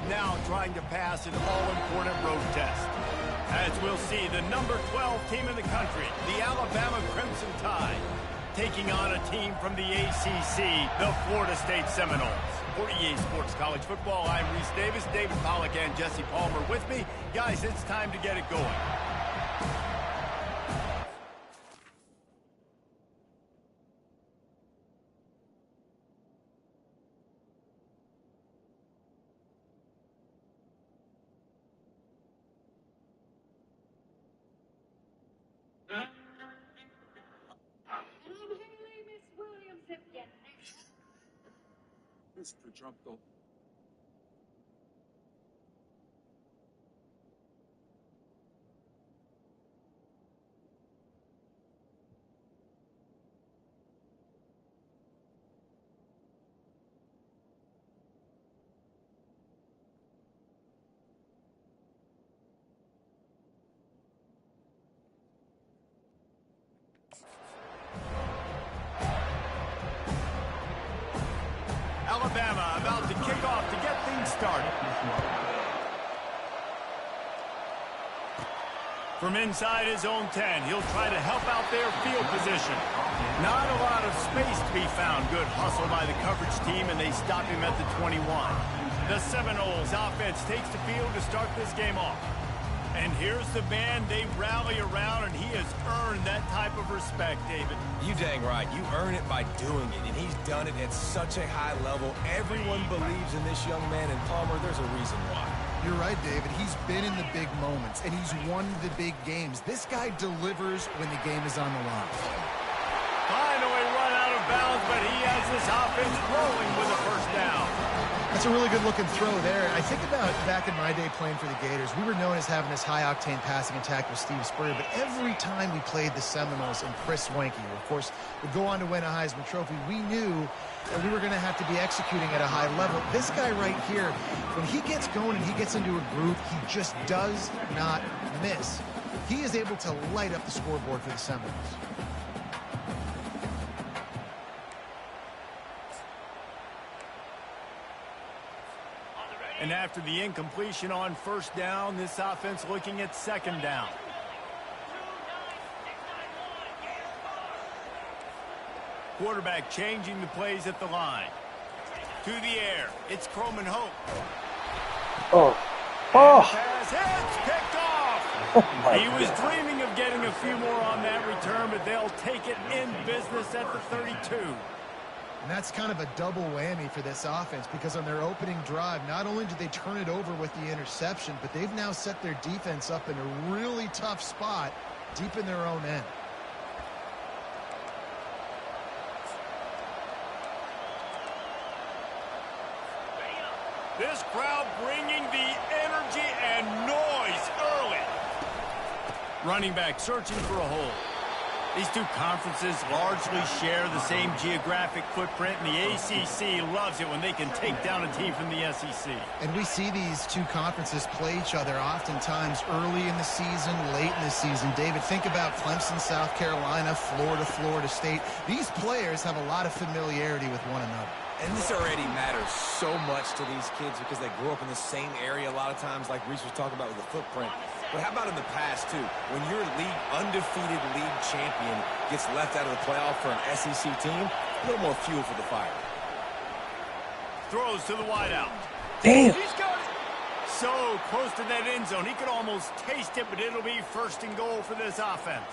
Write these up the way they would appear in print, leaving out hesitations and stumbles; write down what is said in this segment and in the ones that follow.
now trying to pass an all-important road test. As we'll see, the number 12 team in the country, the Alabama Crimson Tide, taking on a team from the ACC, the Florida State Seminoles. For EA Sports College Football, I'm Reese Davis, David Pollack, and Jesse Palmer with me. Guys, it's time to get it going. Mr. Trump, though. Alabama about to kick off to get things started. From inside his own 10, he'll try to help out their field position. Not a lot of space to be found. Good hustle by the coverage team, and they stop him at the 21. The Seminoles offense takes the field to start this game off. And here's the man they rally around, and he has earned that type of respect, David. You dang right. You earn it by doing it, and he's done it at such a high level. Everyone believes in this young man, and Palmer, there's a reason why. You're right, David. He's been in the big moments, and he's won the big games. This guy delivers when the game is on the line. Finally run out of bounds, but he has this offense rolling with a first down. That's a really good-looking throw there. I think about back in my day playing for the Gators, we were known as having this high-octane passing attack with Steve Spurrier, but every time we played the Seminoles and Chris Swanky, who, of course, would go on to win a Heisman Trophy, we knew that we were going to have to be executing at a high level. This guy right here, when he gets going and he gets into a groove, he just does not miss. He is able to light up the scoreboard for the Seminoles. And after the incompletion on first down, this offense looking at second down. Quarterback changing the plays at the line. To the air, it's Croman Hope. Pass hits, picked off. He was dreaming of getting a few more on that return, but they'll take it in business at the 32. And that's kind of a double whammy for this offense, because on their opening drive, not only did they turn it over with the interception, but they've now set their defense up in a really tough spot deep in their own end. This crowd bringing the energy and noise early. Running back searching for a hole. These two conferences largely share the same geographic footprint, and the ACC loves it when they can take down a team from the SEC. And we see these two conferences play each other oftentimes early in the season, late in the season. David, think about Clemson, South Carolina, Florida, Florida State. These players have a lot of familiarity with one another. And this already matters so much to these kids because they grew up in the same area a lot of times, like Reese was talking about with the footprint. But how about in the past, too? When your undefeated league champion gets left out of the playoff for an SEC team, a little more fuel for the fire. Throws to the wideout. Damn! He's got it. So close to that end zone. He could almost taste it, but it'll be first and goal for this offense.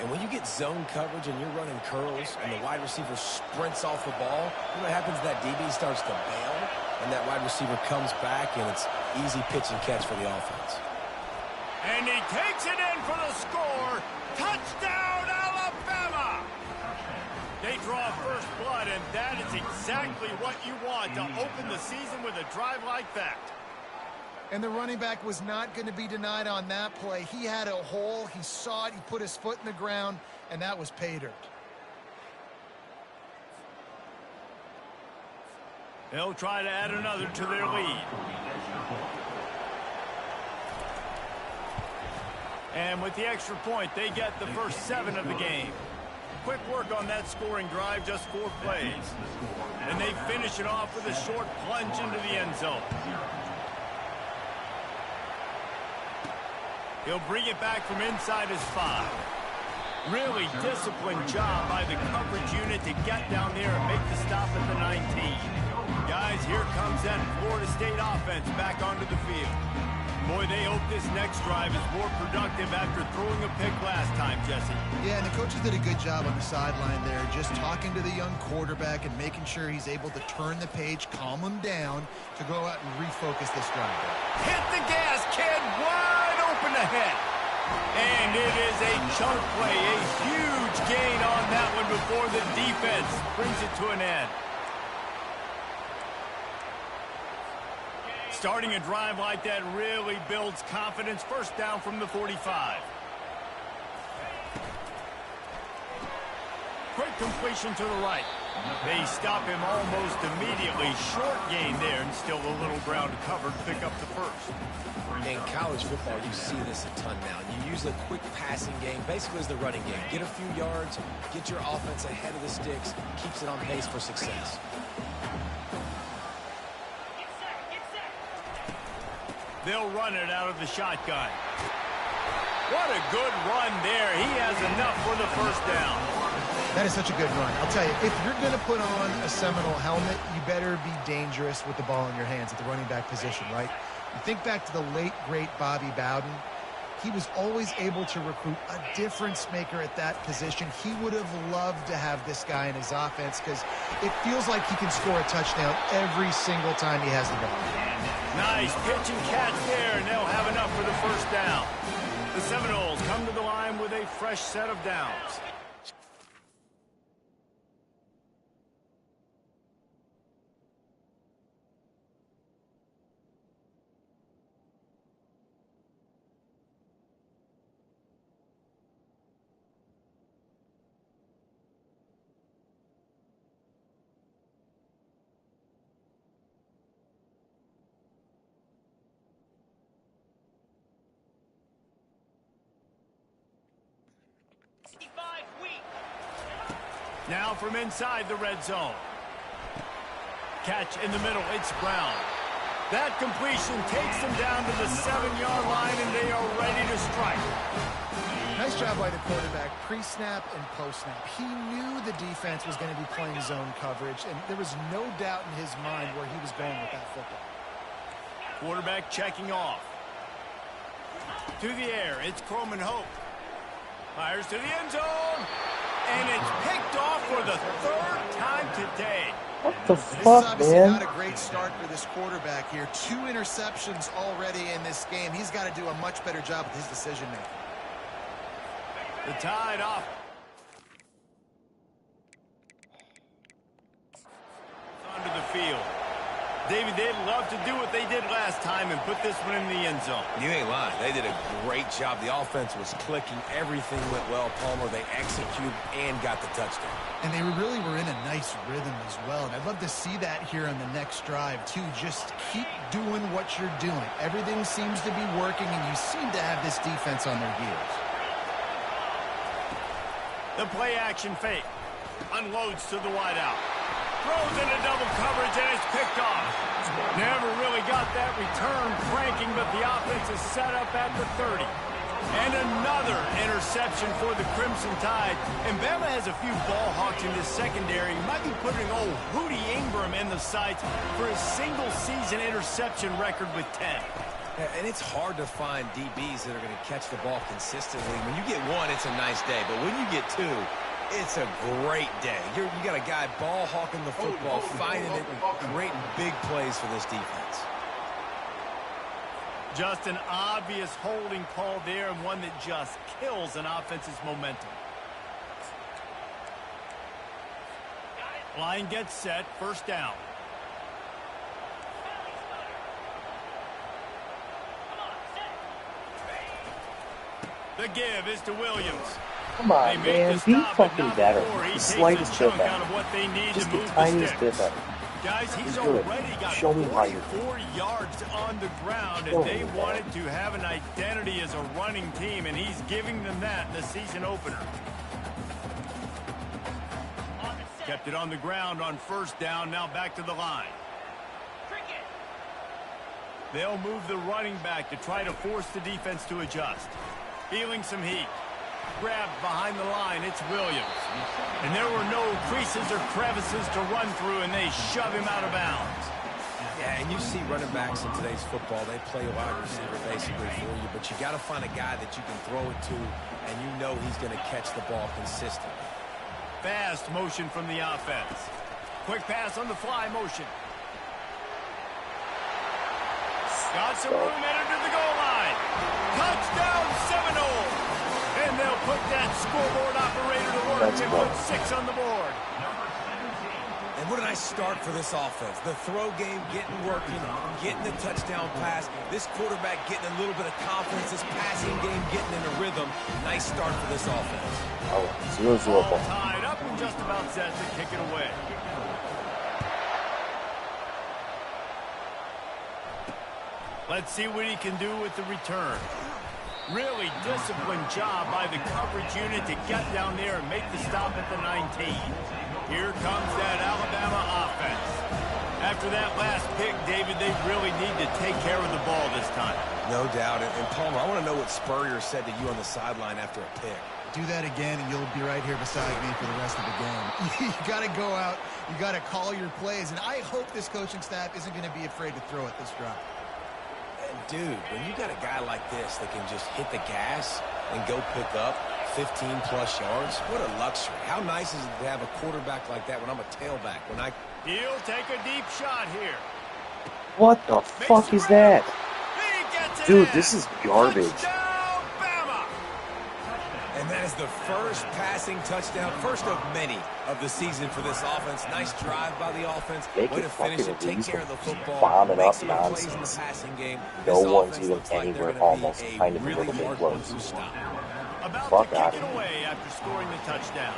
And when you get zone coverage and you're running curls and the wide receiver sprints off the ball, you know what happens? That DB starts to bail, and that wide receiver comes back, and it's easy pitch and catch for the offense. And he takes it in for the score. Touchdown, Alabama! They draw first blood, and that is exactly what you want to open the season with a drive like that. And the running back was not going to be denied on that play. He had a hole. He saw it. He put his foot in the ground, and that was pay dirt. They'll try to add another to their lead. And with the extra point, they get the first 7 of the game. Quick work on that scoring drive, just 4 plays. And they finish it off with a short plunge into the end zone. He'll bring it back from inside his 5. Really disciplined job by the coverage unit to get down there and make the stop at the 19. Guys, here comes that Florida State offense back onto the field. Boy, they hope this next drive is more productive after throwing a pick last time, Jesse. Yeah, and the coaches did a good job on the sideline there, just talking to the young quarterback and making sure he's able to turn the page, calm him down to go out and refocus this drive. Hit the gas, kid! Wide open ahead. And it is a chunk play, a huge gain on that one before the defense brings it to an end. Starting a drive like that really builds confidence. First down from the 45. Quick completion to the right. They stop him almost immediately. Short gain there, and still a little ground to cover to pick up the first. In college football, you see this a ton now. You use a quick passing game, basically as the running game. Get a few yards, get your offense ahead of the sticks, keeps it on pace for success. They'll run it out of the shotgun. What a good run there. He has enough for the first down. That is such a good run. I'll tell you, if you're going to put on a Seminole helmet, you better be dangerous with the ball in your hands at the running back position, right? You think back to the late, great Bobby Bowden. He was always able to recruit a difference maker at that position. He would have loved to have this guy in his offense because it feels like he can score a touchdown every single time he has the ball. Nice pitch and catch there, and they'll have enough for the first down. The Seminoles come to the line with a fresh set of downs. Now from inside the red zone. Catch in the middle. It's Brown. That completion takes them down to the 7-yard line, and they are ready to strike. Nice job by the quarterback, pre-snap and post-snap. He knew the defense was going to be playing zone coverage, and there was no doubt in his mind where he was going with that football. Quarterback checking off. To the air. It's Croman Hope. Fires to the end zone. And it's picked off for the 3rd time today. What the This is fuck, obviously man? not a great start for this quarterback here. 2 interceptions already in this game. He's got to do a much better job with his decision-making. The tide off. Onto the field. David, they'd love to do what they did last time and put this one in the end zone. You ain't lying. They did a great job. The offense was clicking. Everything went well, Palmer. They executed and got the touchdown. And they really were in a nice rhythm as well. And I'd love to see that here on the next drive, too. Just keep doing what you're doing. Everything seems to be working, and you seem to have this defense on their heels. The play-action fake. Unloads to the wideout. Throws into double coverage, and it's picked off. Never really got that return cranking, but the offense is set up at the 30. And another interception for the Crimson Tide. And Bama has a few ball hawks in this secondary. Might be putting old Hootie Ingram in the sights for his single-season interception record with 10. Yeah, and it's hard to find DBs that are going to catch the ball consistently. When you get one, it's a nice day. But when you get two, it's a great day. You got a guy ball hawking the football, finding it, and creating big plays for this defense. Just an obvious holding call there, and one that just kills an offense's momentum. Line gets set, first down. The give is to Williams. Come on, man. Be fucking better. The slightest bit better. Just the tiniest bit better. Guys, he's good. already got Show me why you're 4 yards on the ground, Show and they me that. wanted to have an identity as a running team, and he's giving them that in the season opener. Kept it on the ground on first down, now back to the line. They'll move the running back to try to force the defense to adjust. Feeling some heat. Grabbed behind the line, it's Williams. And there were no creases or crevices to run through, and they shove him out of bounds. Yeah, and you see running backs in today's football, they play a wide receiver basically for you, but you got to find a guy that you can throw it to, and you know he's going to catch the ball consistently. Fast motion from the offense. Quick pass on the fly motion. Got some room headed to the goal line. Touchdown Seminoles! And they'll put that scoreboard operator to work and put 6 on the board. And what a nice start for this offense. The throw game getting working, getting the touchdown pass. This quarterback getting a little bit of confidence. This passing game getting in a rhythm. Nice start for this offense. Oh, 0-0 All ball. tied up and just about set to kick it away. Let's see what he can do with the return. Really disciplined job by the coverage unit to get down there and make the stop at the 19. Here comes that Alabama offense. After that last pick, David, they really need to take care of the ball this time. No doubt. And Palmer, I want to know what Spurrier said to you on the sideline after a pick. Do that again, and you'll be right here beside me for the rest of the game. You got to go out. You got to call your plays, and I hope this coaching staff isn't going to be afraid to throw it this drive. Dude, when you got a guy like this that can just hit the gas and go pick up 15-plus yards, what a luxury. How nice is it to have a quarterback like that when I'm a tailback? He'll take a deep shot here. What the fuck is that? Dude, this is garbage. Touchdown, Bama! And that is the first passing touchdown, first of many of the season for this offense. Nice drive by the offense. Make Way it to finish it, fucking take care of the easy. football, Bombing make up some plays in the nonsense. passing game. No This one's offense even looks like they're anywhere gonna be almost a kind of a really little bit hard close. to stop. About Fuck to out kick of it here. away after scoring the touchdown.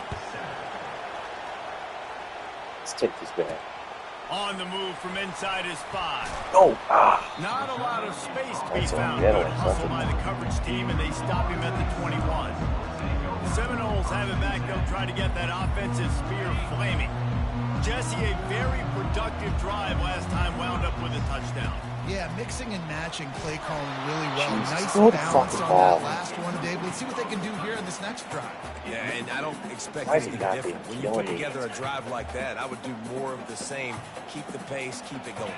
Let's take this back. On the move from inside his 5. Oh, Not a lot of space to be That's found. ungettable. Good hustle That's by the coverage team, and they stop him at the 21. The Seminoles have it back. They'll try to get that offensive spear flaming. Jesse, a very productive drive last time, wound up with a touchdown. Yeah, mixing and matching play calling really well. Jesus, Nice throw the balance fucking on ball. that last one, Dave. Let's see what they can do here in this next drive. Yeah, and I don't expect Why is he anything not different. being When you put killing me? together a drive like that, I would do more of the same. Keep the pace, keep it going.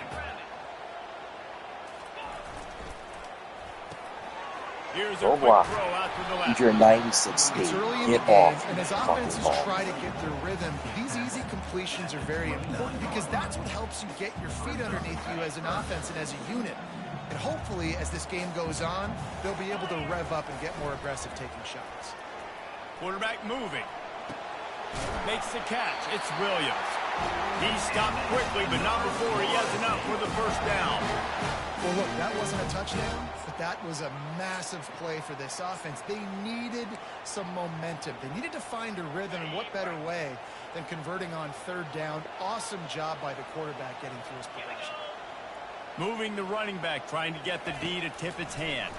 Here's a Go quick block. throw out to the left. He's your 96 It's speed. early in the Get game, off and as the fucking offenses ball. try to get their rhythm, these easy completions are very important because that's what helps you get your feet underneath you as an offense and as a unit. And hopefully, as this game goes on, they'll be able to rev up and get more aggressive taking shots. Quarterback moving. Makes the catch. It's Williams. He stopped quickly, but not before he has enough for the first down. Well, look, that wasn't a touchdown, but that was a massive play for this offense. They needed some momentum. They needed to find a rhythm, and what better way than converting on 3rd down. Awesome job by the quarterback getting through his progression. Moving the running back, trying to get the D to tip its hand.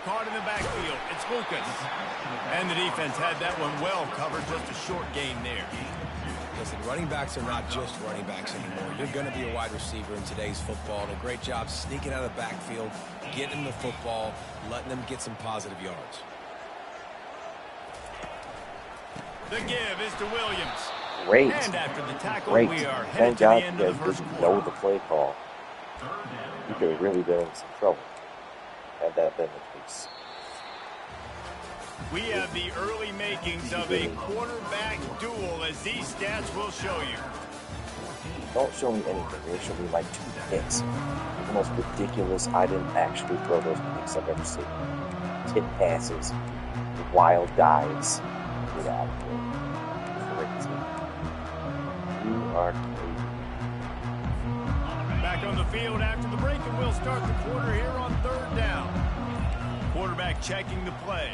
Caught in the backfield. It's Lucas. And the defense had that one well covered. Just a short gain there. Listen, running backs are not just running backs anymore. You're going to be a wide receiver in today's football. And a great job sneaking out of the backfield, getting the football, letting them get some positive yards. The give is to Williams. Great. And after the tackle, Great. we are Thank headed to God the you end of guys the first didn't quarter. know the play call. You could have really been in some trouble had that been the case. We have the early makings of a quarterback duel, as these stats will show you. Don't show me anything. They show me like 2 picks. The most ridiculous. I didn't actually throw those picks I've ever seen. Tip passes, wild dives. Get out of here. Crazy. You are crazy. Back on the field after the break, and we'll start the quarter here on 3rd down. Quarterback checking the play.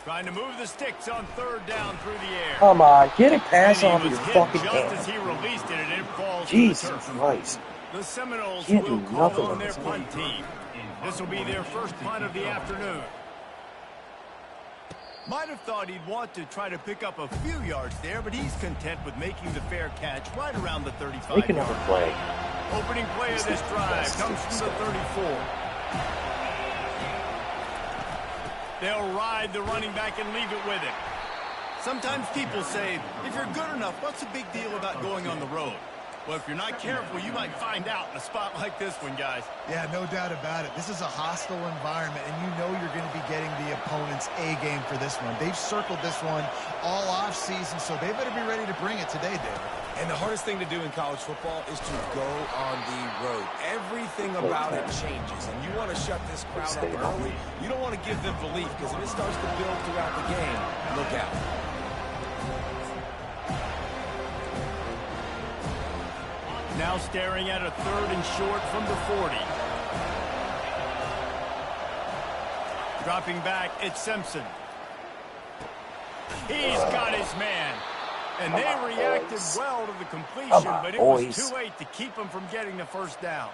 Trying to move the sticks on 3rd down through the air. Come on, get a pass And he off of was your hit fucking just as hand. he released it, and it falls Jesus to the turf. Christ. The Seminoles Can't will do call nothing on on their this punt team. This will be their first punt of the afternoon. Might have thought he'd want to try to pick up a few yards there, but he's content with making the fair catch right around the 35 Make another yard play. line. Opening play of this drive comes from the 34. They'll ride the running back and leave it with him. Sometimes people say, if you're good enough, what's the big deal about going on the road? Well, if you're not careful, you might find out in a spot like this one, guys. Yeah, no doubt about it. This is a hostile environment, and you know you're going to be getting the opponent's A game for this one. They've circled this one all off-season, so they better be ready to bring it today, David. And the hardest thing to do in college football is to go on the road. Everything about it changes, and you want to shut this crowd up early. You don't want to give them belief, because if it starts to build throughout the game, look out. Now staring at a 3rd and short from the 40. Dropping back, it's Simpson. He's got his man. And they reacted well to the completion, but it was too late to keep them from getting the first down.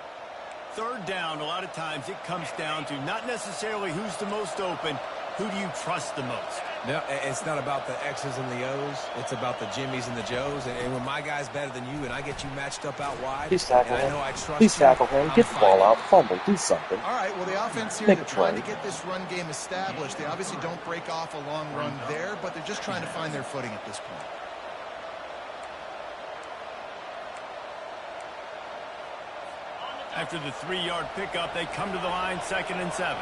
3rd down, a lot of times it comes down to not necessarily who's the most open, who do you trust the most? No, it's not about the X's and the O's. It's about the Jimmys and the Joes. And when my guy's better than you and I get you matched up out wide, please tackle him. I know I trust please tackle him. Get the ball out. Fumble. Do something. All right, well, the offense here, they're trying to get this run game established. They obviously don't break off a long run there, but they're just trying to find their footing at this point. After the 3-yard pickup, they come to the line, 2nd and 7.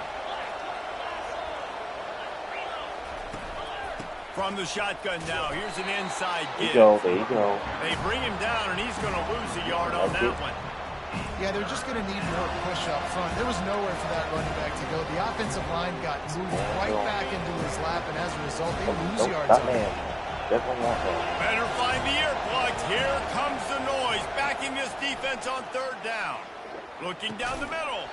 From the shotgun now, here's an inside give. There you go. They bring him down, and he's going to lose a yard on that one. Yeah, they're just going to need more push up front. There was nowhere for that running back to go. The offensive line got moved right back into his lap, and as a result, they lose yards. Not man. Definitely not man. Better find the earplugs. Here comes the noise, backing this defense on 3rd down. Looking down the middle.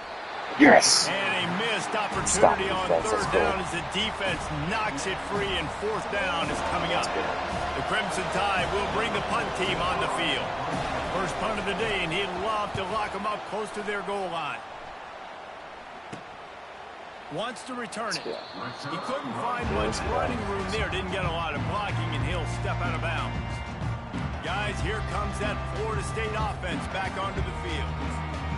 Yes. And a missed opportunity on 3rd down as the defense knocks it free, and 4th down is coming up. The Crimson Tide will bring the punt team on the field. First punt of the day, and he'd love to lock them up close to their goal line. Wants to return it. He couldn't find much running room there. Didn't get a lot of blocking, and he'll step out of bounds. Guys, here comes that Florida State offense back onto the field.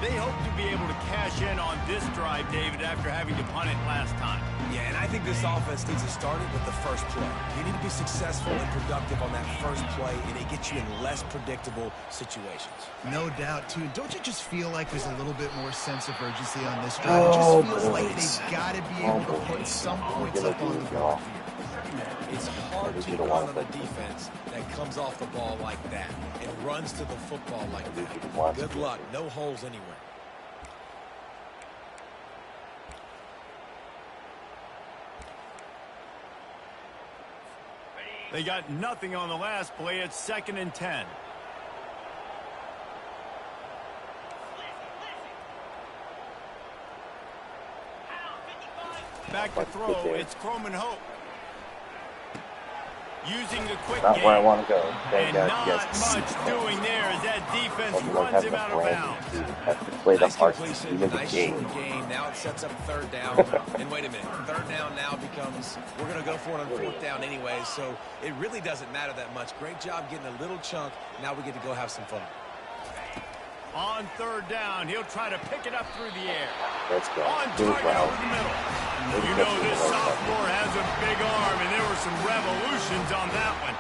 They hope to be able to cash in on this drive, David, after having to punt it last time. Yeah, and I think this offense needs to start it with the first play. You need to be successful and productive on that first play, and it gets you in less predictable situations. No doubt, too. Don't you just feel like there's a little bit more sense of urgency on this drive? It just feels like they've got to be able to put some points up on the board here. It's hard to run on a defense that comes off the ball like that and runs to the football like that. Good luck. No holes anywhere. They got nothing on the last play. It's 2nd and 10. Back to throw. It's Croman Hope. Using the quick Not game. where I want to go. And not much doing there as that defense runs him out of bounds. Have to play the Nice hard completion, game of the nice game. short game. Now it sets up 3rd down. And wait a minute. 3rd down now becomes, we're going to go for it on 4th down anyway, so it really doesn't matter that much. Great job getting a little chunk. Now we get to go have some fun. On 3rd down, he'll try to pick it up through the air. Let's go. On target over the middle. You know this sophomore has a big arm, and there were some revolutions on that one.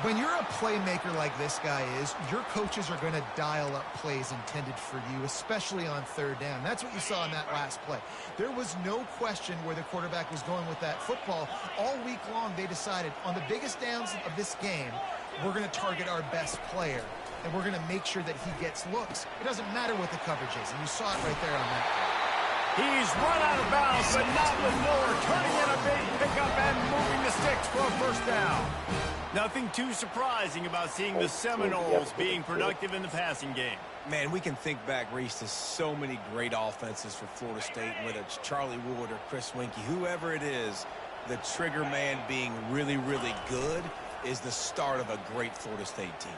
When you're a playmaker like this guy is, your coaches are going to dial up plays intended for you, especially on 3rd down. That's what you saw in that last play. There was no question where the quarterback was going with that football. All week long, they decided on the biggest downs of this game, we're going to target our best player, and we're going to make sure that he gets looks. It doesn't matter what the coverage is, and you saw it right there on that play. He's run out of bounds, but not with more. Turning in a big pickup and moving the sticks for a 1st down. Nothing too surprising about seeing the Seminoles being productive in the passing game. Man, we can think back, Reese, to so many great offenses for Florida State, whether it's Charlie Wood or Chris Winkie, whoever it is, the trigger man being really, really good is the start of a great Florida State team.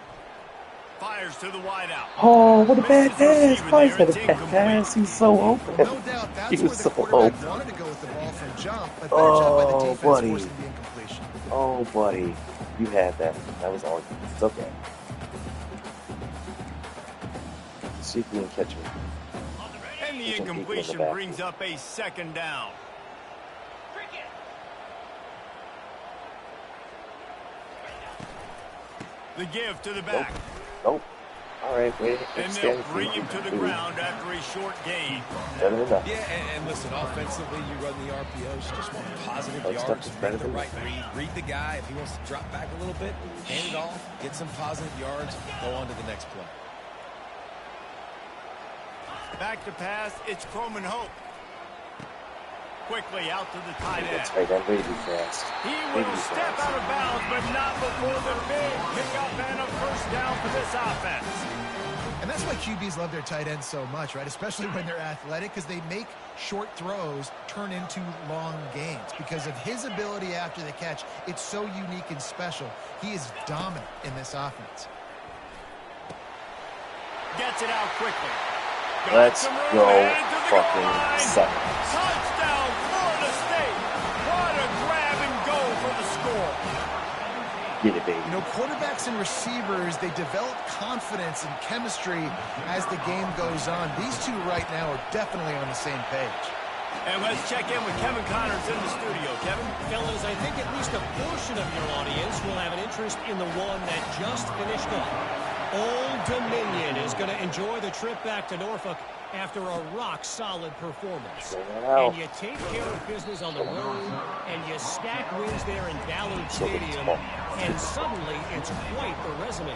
Fires to the wideout. Oh, what a bad pass. Price had a bad pass. He's so open. No doubt that's where the quarterback wanted to go with the ball from jump, but better job by the defense forcing the incompletion. Oh, buddy. You had that. That was all. It's okay. See if we can catch him. And the incompletion brings up a second down. The give to the back. Nope. All right, wait. And they'll bring him to the ground after a short gain. Yeah, and listen, offensively, you run the RPOs. You just want positive yards. Make the right read. Read the guy. If he wants to drop back a little bit, hand it off, get some positive yards, go on to the next play. Back to pass. It's Croman Hope. Quickly out to the tight end. That's right, that way too fast. He will step out of bounds, but not before the big pickup and a first down for this offense. And that's why QBs love their tight ends so much, right? Especially when they're athletic, because they make short throws turn into long gains. Because of his ability after the catch, it's so unique and special. He is dominant in this offense. Gets it out quickly. Let's go fucking seven. Touchdown, Florida State. What a grab and go for the score. Get it, baby. You know, quarterbacks and receivers, they develop confidence and chemistry as the game goes on. These two right now are definitely on the same page. And let's check in with Kevin Connors in the studio. Kevin? Fellas, I think at least a portion of your audience will have an interest in the one that just finished up. Old Dominion is going to enjoy the trip back to Norfolk after a rock-solid performance. And you take care of business on the road, and you stack wins there in Ballard Stadium, and suddenly it's quite the resume.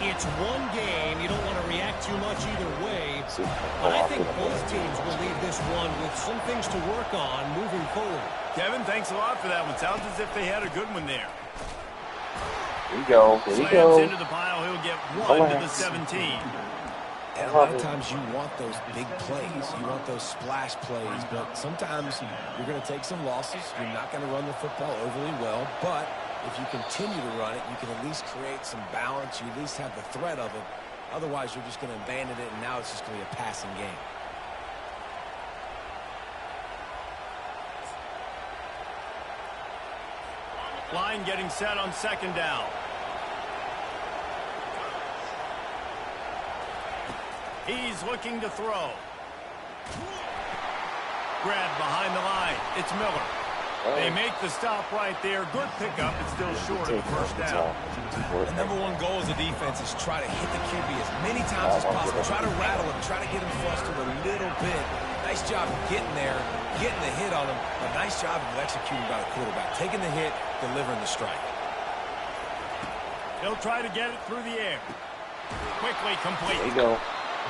It's one game. You don't want to react too much either way, but I think both teams will leave this one with some things to work on moving forward. Kevin, thanks a lot for that one. Sounds as if they had a good one there. There you go. There you Slams go. into the pile. He'll get one to the 17. And a lot of times you want those big plays. You want those splash plays. But sometimes you're going to take some losses. You're not going to run the football overly well. But if you continue to run it, you can at least create some balance. You at least have the threat of it. Otherwise, you're just going to abandon it, and now it's just going to be a passing game. Line getting set on second down. He's looking to throw. Grab behind the line. It's Miller. They make the stop right there. Good pickup. It's still short of the first down. The number one goal as a defense is try to hit the QB as many times as possible. Try to rattle him. Try to get him flustered a little bit. Nice job of getting there, getting the hit on him. A nice job of executing by the quarterback. Taking the hit, delivering the strike. He'll try to get it through the air. Quickly complete. There you go.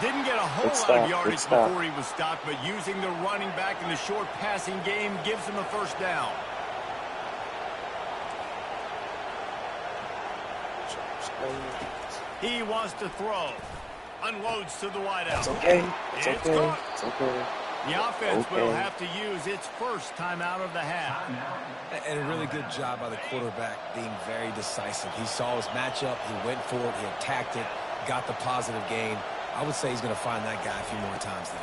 Didn't get a whole lot of yardage before he was stopped, but using the running back in the short passing game gives him a first down. He wants to throw. Unloads to the wideout. It's okay. It's okay. It's okay. The offense will have to use its first time out of the half. And a really good job by the quarterback being very decisive. He saw his matchup. He went for it. He attacked it. Got the positive gain. I would say he's going to find that guy a few more times today.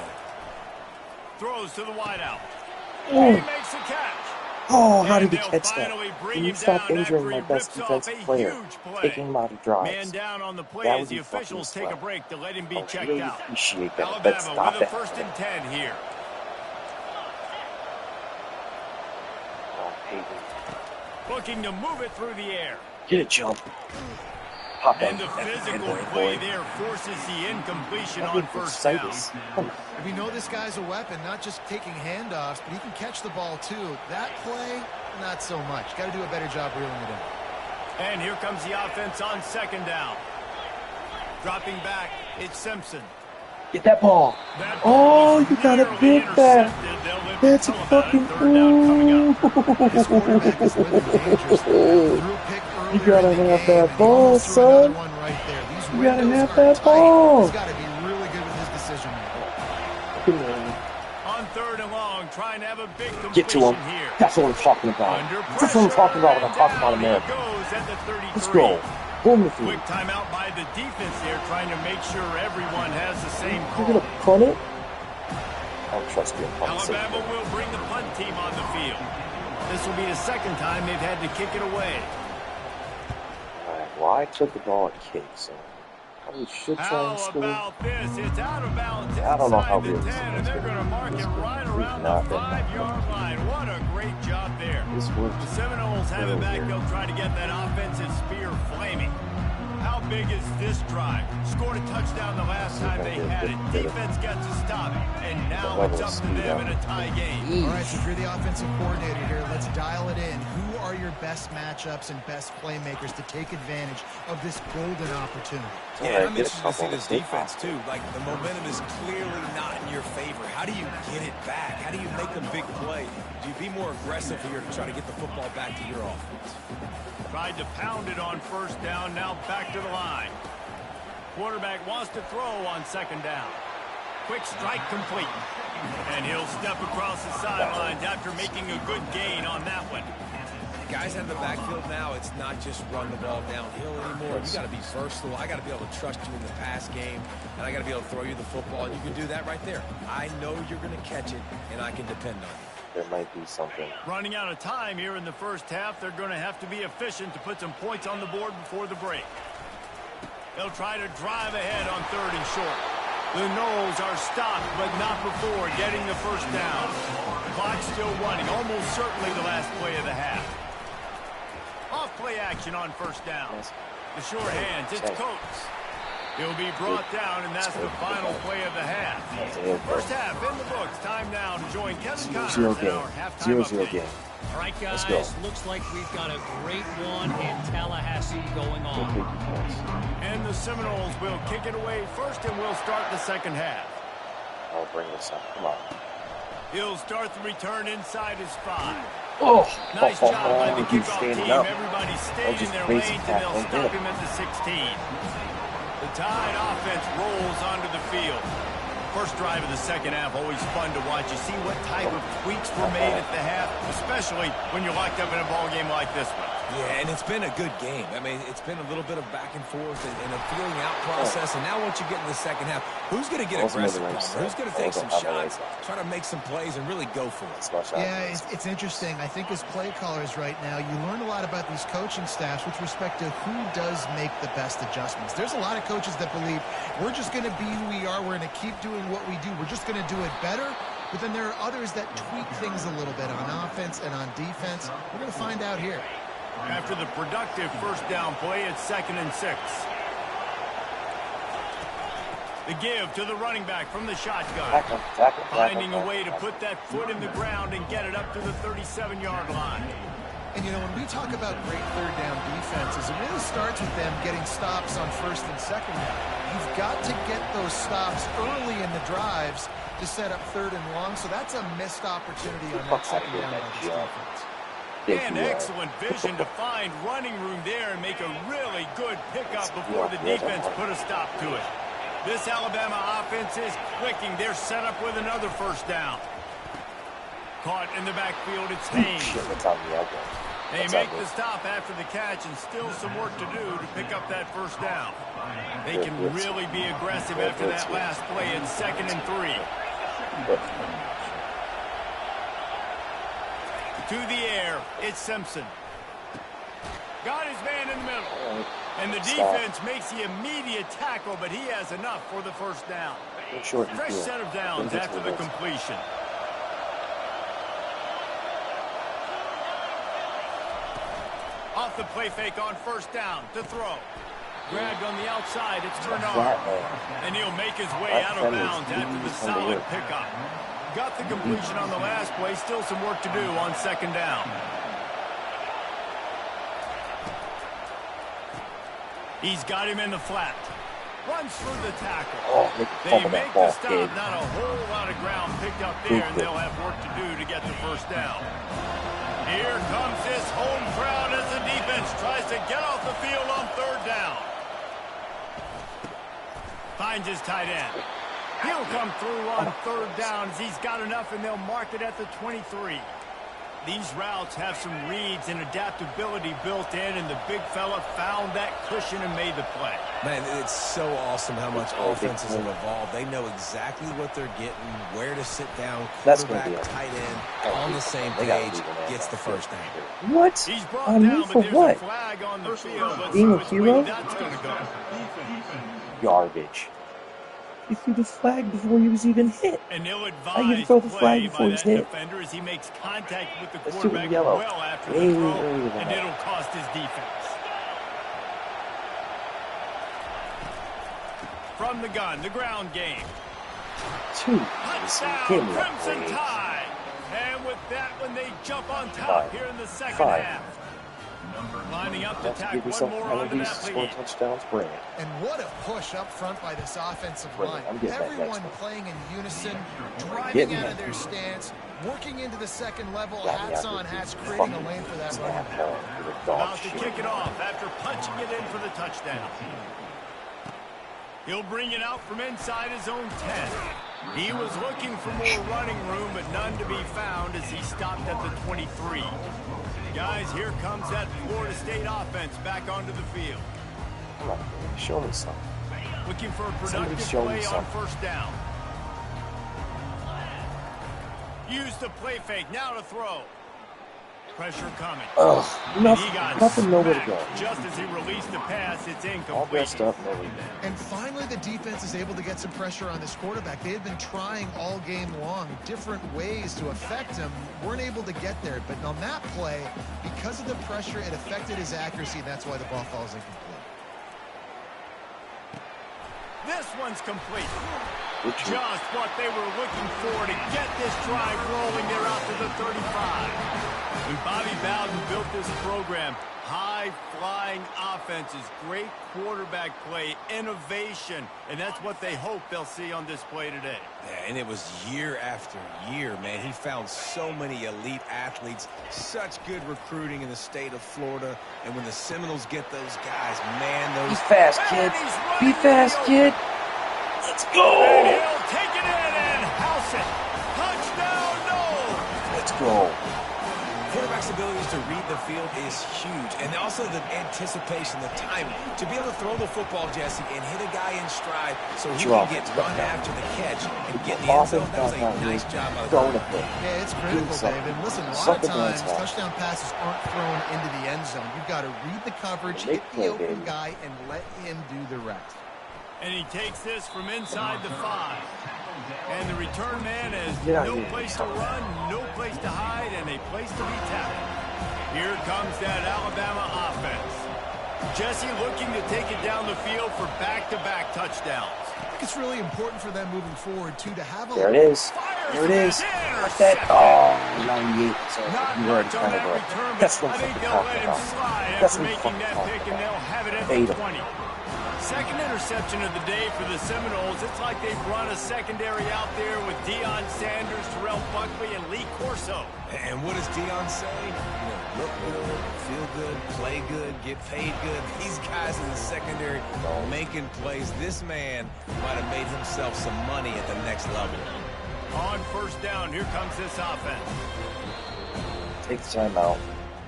Throws to the wideout. Oh. He makes a catch. Oh, how did he catch that? Can you stop injuring my best defensive player? Taking him out of drives. Man down on the play That as would the be fucking officials take a sweat. break to let him be checked really out. appreciate that. Alabama Let's stop with a it. first and 10 here. Oh, Peyton. Looking to move it through the air. Get a jump. Pop And that. the physical Boy. play there forces the incompletion on first down. Come on. We know this guy's a weapon, not just taking handoffs, but he can catch the ball too. That play, not so much. Got to do a better job reeling it in. And here comes the offense on second down. Dropping back, it's Simpson. Get that ball. That Oh, was you gotta nearly pick that. intercepted. They'll live to That's a tell about it. fucking Third down coming up. This quarterback is living dangerously. Threw a pick You earlier gotta in the have game, that and he ball, almost threw another son. one right there. These You gotta windows have are that tight. ball. He's got to be really good with his decision making. On third and long, trying to have a big completion Get to him. here. That's what I'm talking about. Under That's what I'm talking about when I'm talking about Down he America. goes at the 33. Let's go. Boom the field. Quick timeout by the defense there, trying to make sure everyone has the same You're call. gonna punt it? I don't trust you. Alabama will bring the punt team on the field. This will be the second time they've had to kick it away. Alright, well, I took the ball at kick, so Holy shit, How school. about this? It's out of bounds I don't know how inside the real 10, this and is they're gonna going to be. mark it right around the Not that 5-yard line. What a great job there. This works. The Seminoles have it back. They'll try to get that offensive spear flaming. How big is this drive? Scored a touchdown the last time they had it. Defense got to stop it, and now it's up to them in a tie game. All right, so if you're the offensive coordinator here, let's dial it in. Who are your best matchups and best playmakers to take advantage of this golden opportunity? Yeah, I'm interested to see this defense, too. Like, the momentum is clearly not in your favor. How do you get it back? How do you make a big play? Do you be more aggressive here to try to get the football back to your offense? Tried to pound it on first down, now back to the line. Quarterback wants to throw on second down. Quick strike complete. And he'll step across the sidelines after making a good gain on that one. Guys in the backfield now, it's not just run the ball downhill anymore. You got to be versatile. I got to be able to trust you in the pass game, and I got to be able to throw you the football, and you can do that right there. I know you're going to catch it, and I can depend on you. There might be something. Running out of time here in the first half. They're going to have to be efficient to put some points on the board before the break. They'll try to drive ahead on 3rd and short. The Noles are stopped, but not before getting the first down. Clock's still running, almost certainly the last play of the half. Off play action on first down. The short hands, it's Coates. He'll be brought down, and that's the final play of the half. First half in the books. Time now to join Kevin Connors in our halftime update. Game. All right, guys, looks like we've got a great one in Tallahassee going on. And the Seminoles will kick it away first, and we'll start the second half. I'll bring this up. Come on. He'll start the return inside his 5. Oh, Nice job by the he's kickoff standing team. up. Everybody stayed in their crazy lanes, and they'll tackling stop him. him at the 16. The Tide offense rolls onto the field. First drive of the second half, always fun to watch. You see what type of tweaks were made at the half, especially when you're locked up in a ball game like this one. Yeah, and it's been a good game. I mean, it's been a little bit of back and forth and a feeling out process. And now once you get in the second half, who's going to get aggressive? Who's going to take some shots, try to make some plays, and really go for it? Yeah, it's interesting. I think as play callers right now, you learn a lot about these coaching staffs with respect to who does make the best adjustments. There's a lot of coaches that believe we're just going to be who we are. We're going to keep doing what we do. We're just going to do it better. But then there are others that tweak things a little bit on offense and on defense. We're going to find out here. After the productive first down play, it's 2nd and 6. The give to the running back from the shotgun. Finding a way to put that foot in the ground and get it up to the 37-yard line. And, you know, when we talk about great third down defenses, it really starts with them getting stops on 1st and 2nd down. You've got to get those stops early in the drives to set up 3rd and long, so that's a missed opportunity on that 2nd down by this defense. And excellent vision to find running room there and make a really good pickup before the defense put a stop to it. This Alabama offense is clicking. They're set up with another first down. Caught in the backfield, it's Haynes. They make the stop after the catch, and still some work to do to pick up that first down. They can really be aggressive after that last play. It's 2nd and 3. To the air, it's Simpson. Got his man in the middle. And the defense makes the immediate tackle, but he has enough for the first down. Fresh set of downs after the completion. Off the play fake on first down to throw. Grabbed on the outside, it's Bernard. And he'll make his way out of bounds after the solid pickup. Got the completion on the last play. Still some work to do on 2nd down. He's got him in the flat. Runs through the tackle. They make the stop. Not a whole lot of ground picked up there, and they'll have work to do to get the first down. Here comes this home crowd as the defense tries to get off the field on 3rd down. Finds his tight end. He'll come through on 3rd down as he's got enough, and they'll mark it at the 23. These routes have some reads and adaptability built in, and the big fella found that cushion and made the play. Man, it's so awesome how much offenses have evolved. They know exactly what they're getting, where to sit down, quarterback, tight end, on the same page, gets the first down. What? He's brought down, but there's a flag on the field. Let's see which way that's going to go. Garbage. He threw the flag before he was even hit. And they'll I can advise throw the play flag by before he's that hit. defender as he makes contact with the Let's do it in quarterback yellow. well after Way the throw, earlier than and that. it'll cost his defense. From the gun, the ground game. 2. Touchdown, Give me a Crimson break. Tide. And with that one, they jump on top here in the second half. Lining up to Have to tack give one yourself more onto penalties that to score lead. touchdowns. Bring it. And what a push up front by this offensive Bring it. line. I'm getting that next Everyone one. playing in unison, driving Getting out that. of their stance, working into the second level, Got me hats out on there. hats, creating a Fucking lane for that snap. running back. No, you're a dog About to shit. kick it off after punching it in for the touchdown. He'll bring it out from inside his own 10. He was looking for more running room, but none to be found as he stopped at the 23. Guys, here comes that Florida State offense back onto the field. Come on, show me something. Looking for a Somebody productive show me play on something. first down. Use the play fake, now to throw. Pressure coming. Ugh, And he got nothing nowhere to smacked go. just as he released the pass. It's All dressed incomplete. up, nowhere to go. And finally, the defense is able to get some pressure on this quarterback. They had been trying all game long different ways to affect him, weren't able to get there. But on that play, because of the pressure, it affected his accuracy, and that's why the ball falls incomplete. This one's complete. Good job. Just what they were looking for to get this drive rolling there out to the 35. When Bobby Bowden built this program, high-flying offenses, great quarterback play, innovation, and that's what they hope they'll see on display today. Yeah, and it was year after year, man. He found so many elite athletes, such good recruiting in the state of Florida. And when the Seminoles get those guys, man, Be those... fast, kid. Be fast, kid. Let's And go. he'll take it in and house it. Touchdown, Noles. Let's go. Quarterback's abilities to read the field is huge. And also the anticipation, the timing. To be able to throw the football, Jesse, and hit a guy in stride so he Drop. can get run after the catch and get in the end zone. That was a nice job by the Throwing a quarterback. pick. Yeah, it's critical, something. Dave. And listen, a lot of Something times, that's touchdown passes aren't thrown into the end zone. You've got to read the coverage, Make hit the play, open baby. guy, and let him do the rest. And he takes this from inside the 5. And the return man has Yeah, no yeah. place to run, no place to hide, and a place to be tackled. Here comes that Alabama offense. Jesse looking to take it down the field for back-to-back touchdowns. I think it's really important for them moving forward, too, to have a... There it is. Fires There it is. and Like that. intercepted. Oh, 98. So Not you already much on kind that of return, but That's what I I'm think fucking they'll let talking him about. slide That's after what I'm making fucking that talking pick, and about. they'll have it at Ate the 'em. 20. Second interception of the day for the Seminoles. It's like they've run a secondary out there with Deion Sanders, Terrell Buckley, and Lee Corso. And what does Deion say? Look good, feel good, play good, get paid good. These guys in the secondary making plays. This man might have made himself some money at the next level. On first down, here comes this offense. Take the time out.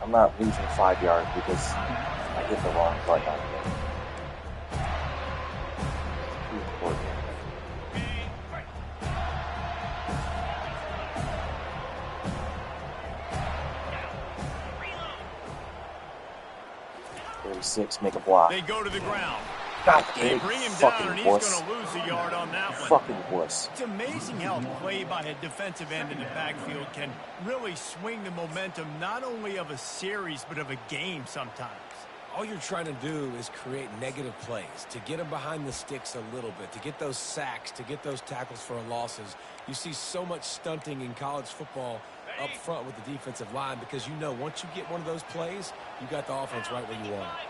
I'm not losing 5 yards because I hit the wrong button on the game. Six, make a block. They go to the ground. God They damn bring it, him you down, fucking and he's wuss. going to lose a yard on that one. Fucking wuss. It's amazing how play by a defensive end in the backfield can really swing the momentum not only of a series but of a game sometimes. All you're trying to do is create negative plays, to get them behind the sticks a little bit, to get those sacks, to get those tackles for losses. You see so much stunting in college football up front with the defensive line because you know once you get one of those plays, you got the offense right where you want it.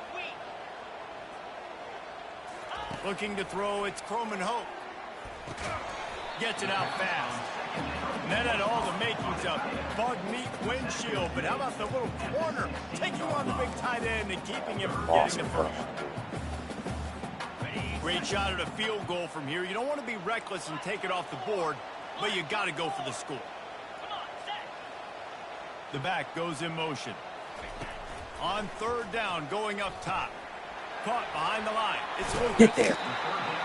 Looking to throw, it's Croman Hope. Gets it out fast. And that had all the makings of bug meat windshield, but how about the little corner taking on the big tight end and keeping him from getting the first? Great shot at a field goal from here. You don't want to be reckless and take it off the board, but you got to go for the score. The back goes in motion. On third down, going up top. Caught behind the line. It's Lucas. Get there.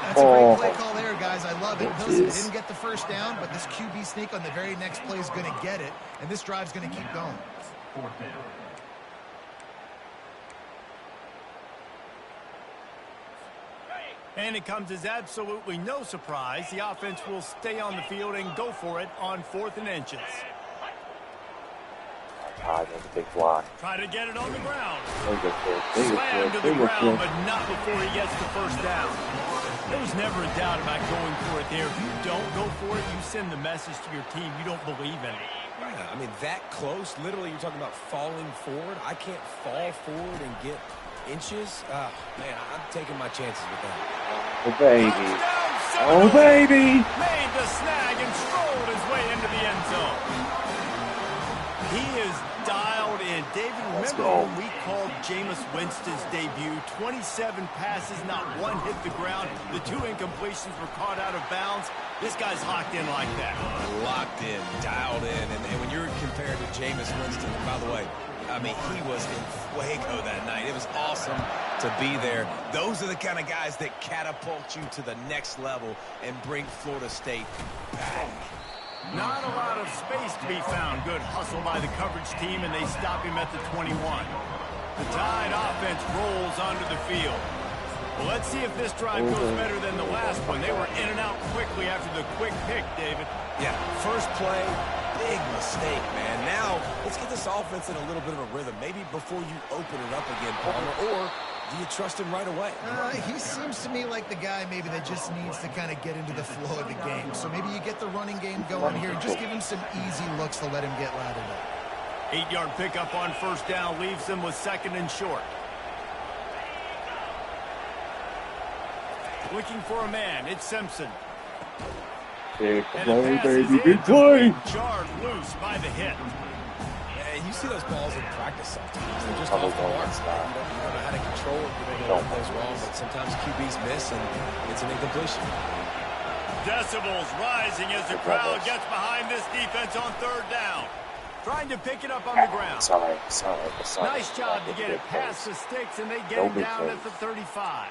That's a great play call there, guys. I love it. Listen, they didn't get the first down, but this QB sneak on the very next play is going to get it, and this drive's going to keep going. And it comes as absolutely no surprise. The offense will stay on the field and go for it on 4th and inches. God, that's a big block. Try to get it on the ground. Slam to the ground, but not before he gets the first down. There was never a doubt about going for it there. If you don't go for it, you send the message to your team you don't believe in it. Yeah, I mean, that close, literally, you're talking about falling forward. I can't fall forward and get inches. Man, I'm taking my chances with that. Oh, baby. Oh, baby. Made the snag and strolled his way into the end zone. He is dialed in. David, remember when we called Jameis Winston's debut? 27 passes, not one hit the ground. The 2 incompletions were caught out of bounds. This guy's locked in like that. Locked in, dialed in. And when you're compared to Jameis Winston, and by the way, I mean, he was in fuego that night. It was awesome to be there. Those are the kind of guys that catapult you to the next level and bring Florida State back. Not a lot of space to be found. Good hustle by the coverage team, and they stop him at the 21. The Tide offense rolls onto the field. Well, let's see if this drive goes better than the last one. They were in and out quickly after the quick pick, David. Yeah, first play, big mistake, man. Now, let's get this offense in a little bit of a rhythm. Maybe before you open it up again, Palmer, or do you trust him right away? He seems to me like the guy maybe that just needs to kind of get into the flow of the game. So maybe you get the running game going here and just give him some easy looks to let him get lathered up. 8-yard pickup on first down leaves them with 2nd and short. Looking for a man. It's Simpson. Big And play, the pass is baby. Big play. Jarred loose by the hit. And you see those balls in practice sometimes. They're just off the mark. You don't know how to control it. You don't know what goes wrong, but sometimes QBs miss, and it's an incompletion. Decibels rising as the crowd gets behind this defense on 3rd down. Trying to pick it up on the ground. Sorry. Nice job to get it past the sticks, and they get it down at the 35.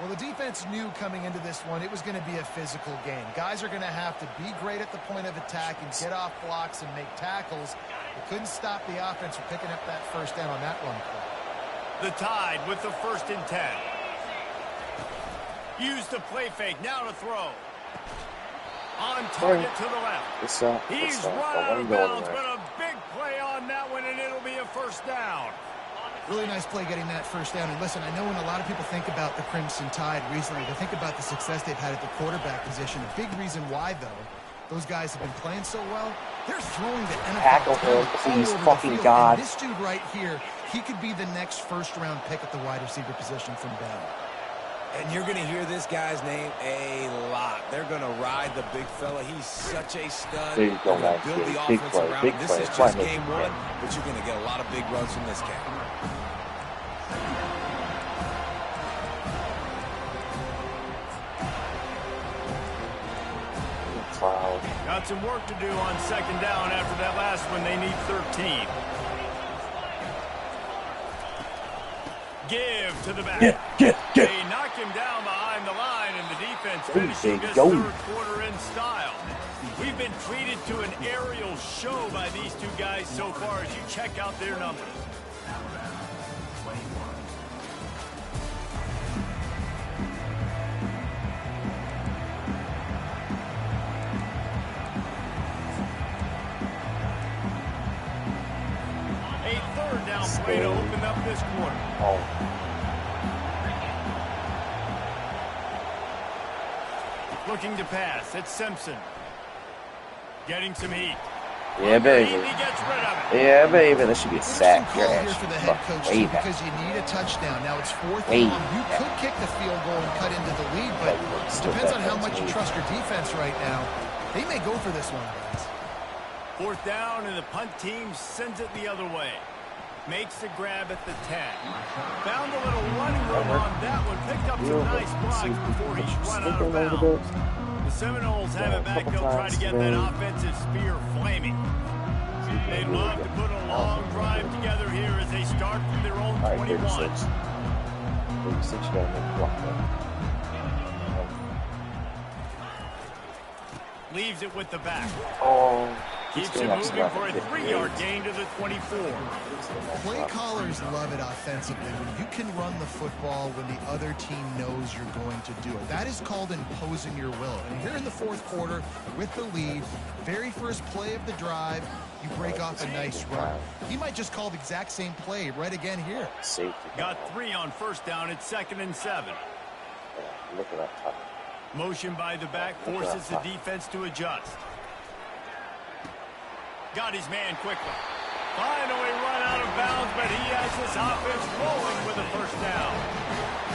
Well, the defense knew coming into this one it was going to be a physical game. Guys are going to have to be great at the point of attack and get off blocks and make tackles. They couldn't stop the offense from picking up that first down on that run play. The Tide with the 1st and 10. Use the play fake. Now to throw. On target to the left. He's run out of bounds, but a big play on that one, and it'll be a first down. Really nice play getting that first down. And listen, I know when a lot of people think about the Crimson Tide recently, they think about the success they've had at the quarterback position. A big reason why, though, those guys have been playing so well, they're throwing the NFL Tackle him, please, fucking God. And this dude right here, he could be the next first-round pick at the wide receiver position from Bama. And you're going to hear this guy's name a lot. They're going to ride the big fella. He's such a stud. There you go, They're man. build the Big offense play, around big him. This play. is Try just and make game it 1, play. but you're going to get a lot of big runs from this cat. Got some work to do on 2nd down after that last one. They need 13. Give to the back. They knock him down behind the line, and the defense finishing this 3rd quarter in style. We've been treated to an aerial show by these 2 guys so far as you check out their numbers. A 3rd down play to open up this quarter. Looking to pass. It's Simpson. Getting some heat. Yeah, baby. He gets rid of it. Yeah, baby. That should be a sack. Call here for the head coach too, because you need a touchdown. Now it's 4th and 1. You could kick the field goal and cut into the lead, but it depends on how much you trust your defense right now. They may go for this one, guys. 4th down, and the punt team sends it the other way. Makes the grab at the 10. Found a little running room on that one. Picked up some nice blocks before he's run out of bounds. The Seminoles have it back. They'll try to get that offensive spear flaming. They'd love to put a long drive together here as they start from their own 21. 36, you gotta make a block there. Leaves it with the back. Oh. Keeps it moving for a 3-yard gain to the 24. Play callers love it offensively when you can run the football when the other team knows you're going to do it. That is called imposing your will. And here in the fourth quarter with the lead, very first play of the drive, you break off a nice run. He might just call the exact same play right again here. Safety. Got 3 on first down. It's 2nd and 7. Look at that top. Motion by the back forces the defense to adjust. Got his man quickly. Finally run out of bounds, but he has this offense rolling with a first down.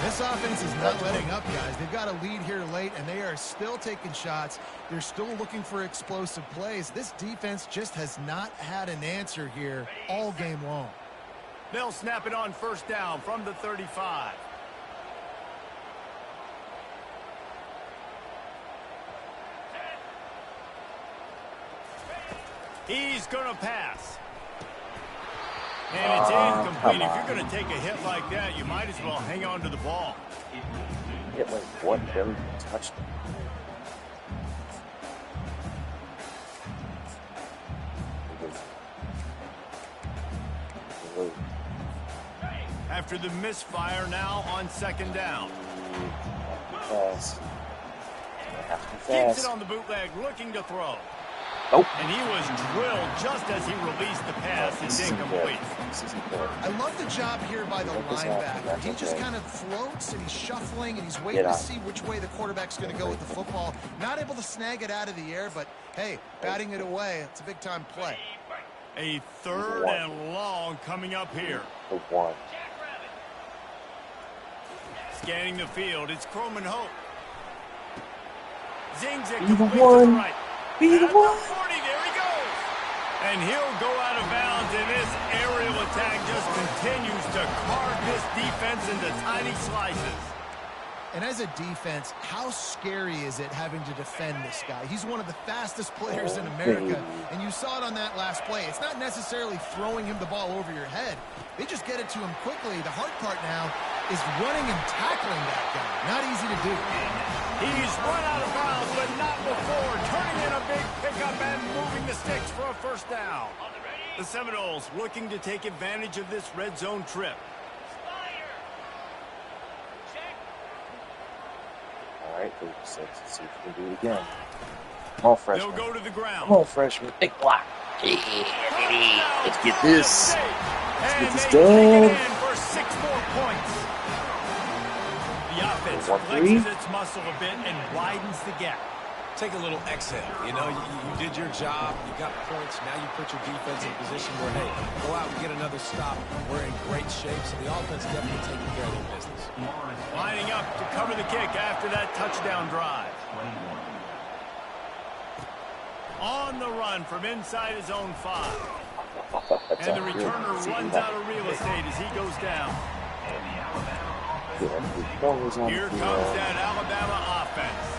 This offense is not letting up, guys. They've got a lead here late, and they are still taking shots. They're still looking for explosive plays. This defense just has not had an answer here all game long. They'll snap it on first down from the 35. He's going to pass. And it's incomplete. If you're going to take a hit like that, you might as well hang on to the ball. Hit like one barely touched him. After the misfire, now on 2nd down. Fast. Keeps it on the bootleg, looking to throw. Nope. And he was drilled just as he released the pass. It's incomplete. I love the job here by the linebacker. He just kind of floats and he's shuffling and he's waiting to see which way the quarterback's going to go with the football. Not able to snag it out of the air, but hey, batting it away, it's a big-time play. A 3rd and long coming up here. The 1. Scanning the field, it's Croman Hope. Zings it Be the complete to one. the right. Be the At one. 40, there he goes. And he'll go out of bounds, and this aerial attack just continues to carve this defense into tiny slices. And as a defense, how scary is it having to defend this guy? He's one of the fastest players in America, and you saw it on that last play. It's not necessarily throwing him the ball over your head. They just get it to him quickly. The hard part now is running and tackling that guy. Not easy to do. He's run out of bounds, but not before. Turning in a big pickup and moving the sticks for a first down. The Seminoles looking to take advantage of this red zone trip. All right, 36. Let's see if we can do it again. Come on, freshman. They'll go to the ground. Come on, freshman. Big block. Yeah, baby. Let's get this. Let's get this Take it done. in for 6 more points. The offense 1-3. flexes its muscle a bit and widens the gap. Take a little exhale. You know, you did your job. You got points. Now you put your defense in a position where, hey, go out and get another stop. We're in great shape, so the offense definitely taking care of their business. Lining up to cover the kick after that touchdown drive. On the run from inside his own 5. And the returner runs out of real estate as he goes down. Here comes that Alabama offense.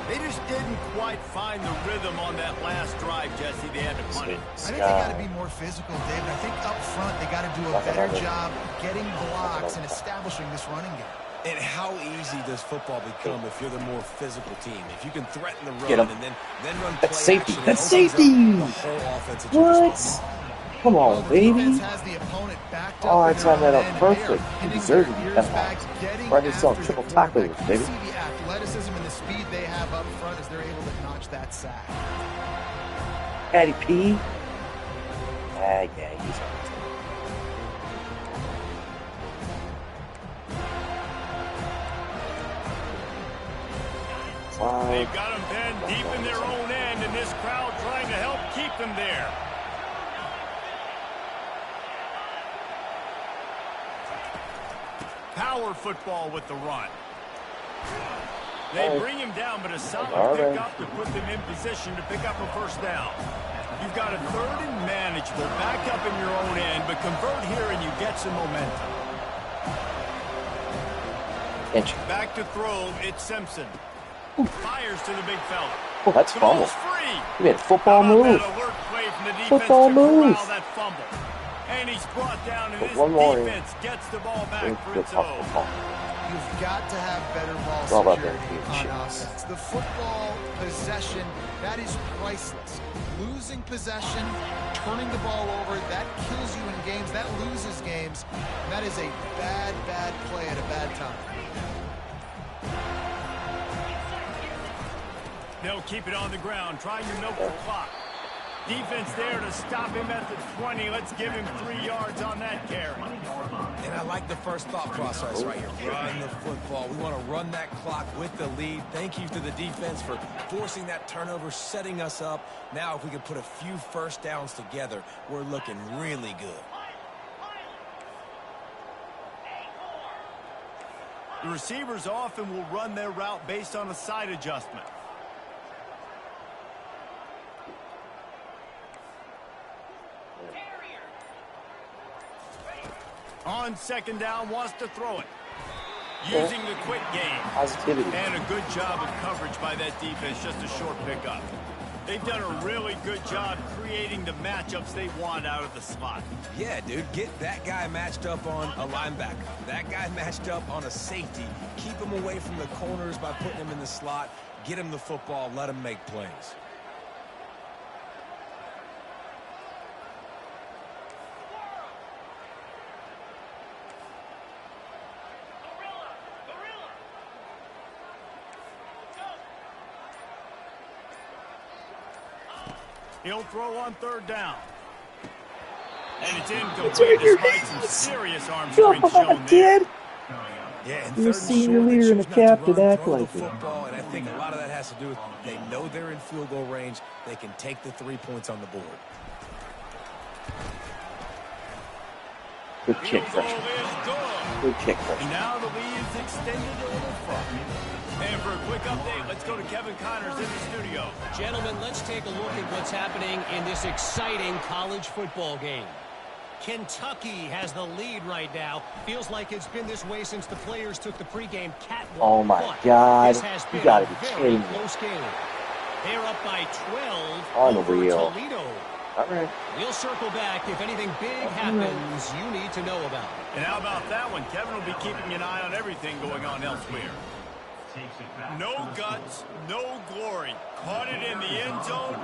They just didn't quite find the rhythm on that last drive, Jesse. They had to punt it. I think they got to be more physical, David. I think up front they got to do a better job getting blocks and establishing this running game. And how easy does football become if you're the more physical team? If you can threaten the run and then run play That's safety. action, That's it opens up safety. the whole offense at your disposal. Come on, baby. Has the opponent backed Oh, I up timed that up and perfect. they are He deserved hitting it. their ears back, getting Right, he's on after triple the tacos, quarterback. baby. You see the athleticism and the speed they have up front as they're able to notch that sack. Patty P. Yeah, he's on the team. They've got them pinned deep in their own end, and this crowd trying to help keep them there. Power football with the run. They bring him down, but a solid pickup to put them in position to pick up a first down. You've got a 3rd and manageable back up in your own end, but convert here and you get some momentum. Back to throw, it's Simpson. Fires to the big fella. Oh, that's The fumble. ball's free. He made a football How about move. that alert play from the defense Football to move. corral that fumble. And he's brought down, and But this one more defense gets the ball back for its own. You've got to have better ball It's all about security them on being offense. The football possession, that is priceless. Losing possession, turning the ball over, that kills you in games. That loses games. That is a bad, bad play at a bad time. They'll keep it on the ground, trying to milk the clock. Defense there to stop him at the 20. Let's give him 3 yards on that carry. And I like the first thought process right here. Run the football. We want to run that clock with the lead. Thank you to the defense for forcing that turnover, setting us up. Now if we can put a few first downs together, we're looking really good. The receivers often will run their route based on a side adjustment. On second down, wants to throw it. Using the quick game. Positivity. And a good job of coverage by that defense, just a short pickup. They've done a really good job creating the matchups they want out of the slot. Yeah, dude, get that guy matched up on a linebacker. That guy matched up on a safety. Keep him away from the corners by putting him in the slot. Get him the football, let him make plays. He'll throw on third down. And it's incomplete despite some serious arm strength shown there. Yeah, and You're a third and senior short, they leader and a choose not to captain, run, act throw the like it. football, and I think a lot of that has to do with they know they're in field goal range. They can take the 3 points on the board. Good kick Field goal pressure. is good. Good kick And pressure. now the lead is extended a little further. And for a quick update, let's go to Kevin Connors in the studio. Gentlemen, let's take a look at what's happening in this exciting college football game. Kentucky has the lead right now. Feels like it's been this way since the players took the pregame catwalk. Oh my But God. this has You been gotta a be very kidding me. close game. They're up by 12 Unreal. over Toledo. All right. We'll circle back if anything big happens you need to know about. And how about that one? Kevin will be keeping an eye on everything going on elsewhere. No guts, no glory. Caught it in the end zone.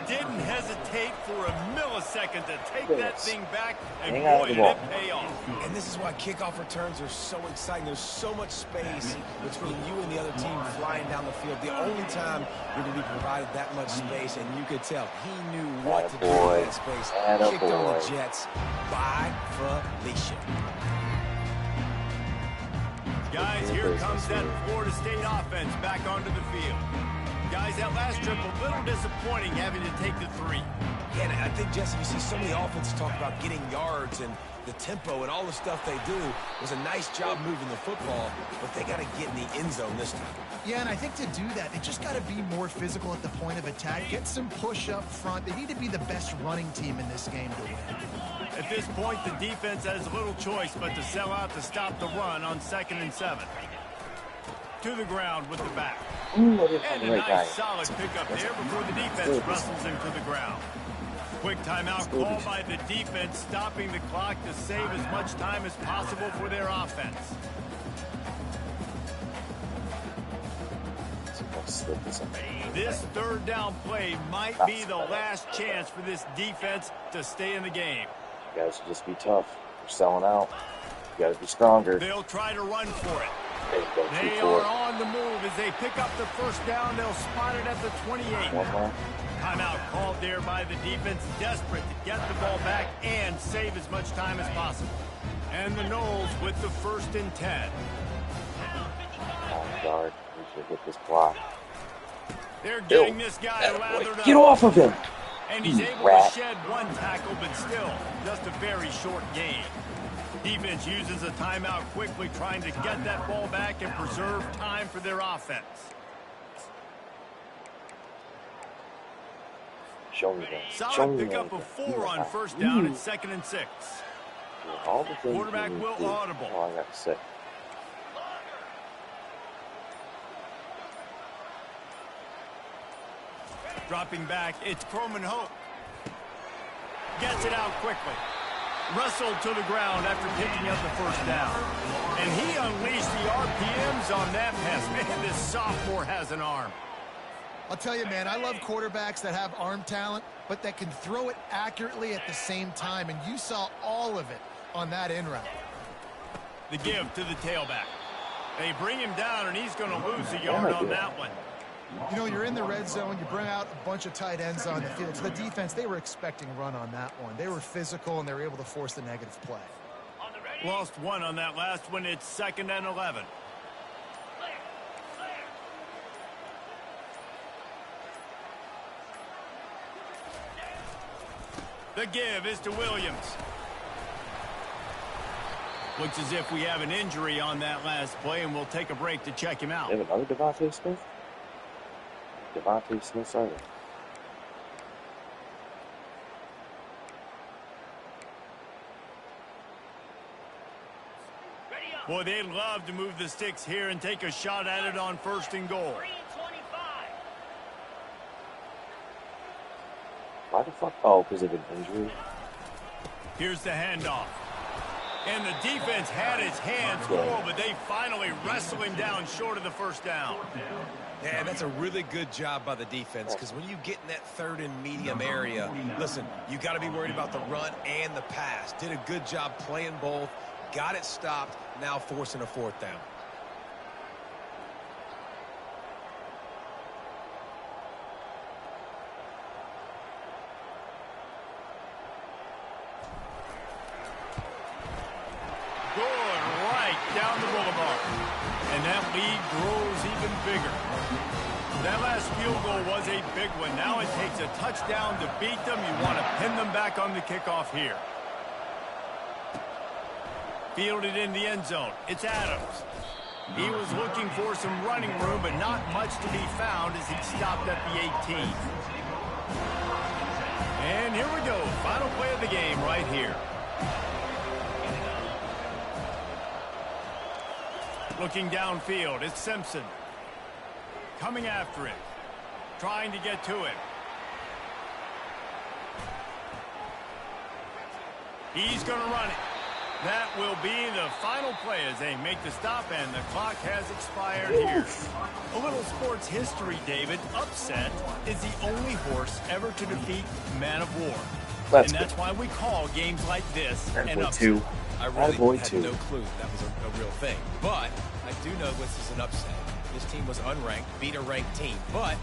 Didn't hesitate for a millisecond to take that thing back. And Hang on boy, to the did ball. it pay off. And this is why kickoff returns are so exciting. There's so much space between you and the other team flying down the field. The only time you're going to be provided that much space, and you could tell he knew what to do with that space. Kicked on the Jets by Felicia. Guys, here comes that Florida State offense back onto the field. Guys, that last trip a little disappointing having to take the 3. Yeah, and I think, Jesse, you see so many offenses talk about getting yards and the tempo and all the stuff they do. It was a nice job moving the football, but they got to get in the end zone this time. Yeah, and I think to do that, they just got to be more physical at the point of attack. Get some push up front. They need to be the best running team in this game to win. At this point, the defense has little choice but to sell out to stop the run on 2nd and 7. To the ground with the back. Ooh, I didn't And find a the right guy. nice solid pickup there before the defense wrestles him to the ground. Quick timeout called by the defense, stopping the clock to save as much time as possible for their offense. This third down play might be the last chance for this defense to stay in the game. You guys should just be tough. You're selling out. You got to be stronger. They'll try to run for it. There you go. They 2-4. are on the move as they pick up the first down. They'll spot it at the 28. One more. Timeout called there by the defense, desperate to get the ball back and save as much time as possible. And the Noles with the 1st and 10. Oh, guard. We should get this block. They're getting this guy lathered up. Get off of him! And he's You able rat. to shed one tackle, but still, just a very short gain. Defense uses a timeout quickly, trying to get that ball back and preserve time for their offense. Show me that. Show Solid me pickup that. of 4 on 1st down and 2nd and 6. All the things Quarterback you need will to do. audible. All I got to say. Dropping back, it's Croman Hope. Gets it out quickly. wrestled to the ground after picking up the first down. And he unleashed the RPMs on that pass. Man, this sophomore has an arm. I'll tell you, man, I love quarterbacks that have arm talent, but that can throw it accurately at the same time, and you saw all of it on that in route. The give to the tailback. They bring him down, and he's going to lose a yard on that one. You know, you're in the red zone, you bring out a bunch of tight ends on the field. So the defense, they were expecting run on that one. They were physical, and they were able to force the negative play. Lost one on that last one. It's 2nd and 11. The give is to Williams. Looks as if we have an injury on that last play, and we'll take a break to check him out. They have another Devontae Smith? Devontae Smith, sorry. Boy, they'd love to move the sticks here and take a shot at it on 1st and goal. Why the fuck? Oh, because of an injury? Here's the handoff. And the defense had its hands full, but they finally wrestle him down short of the 1st down. Yeah, that's a really good job by the defense, because when you get in that 3rd and medium area, listen, you got to be worried about the run and the pass. Did a good job playing both, got it stopped, now forcing a 4th down. Down the boulevard. And that lead grows even bigger. That last field goal was a big one. Now it takes a touchdown to beat them. You want to pin them back on the kickoff here. Fielded in the end zone. It's Adams. He was looking for some running room, but not much to be found as he stopped at the 18. And here we go. Final play of the game right here. Looking downfield, it's Simpson. Coming after it. Trying to get to it. He's going to run it. That will be the final play as they make the stop, and the clock has expired here. A little sports history, David. Upset is the only horse ever to defeat Man of War. And that's why we call games like this an upset. I really had no clue that was a real thing. But I do know this is an upset. This team was unranked, beat a ranked team. But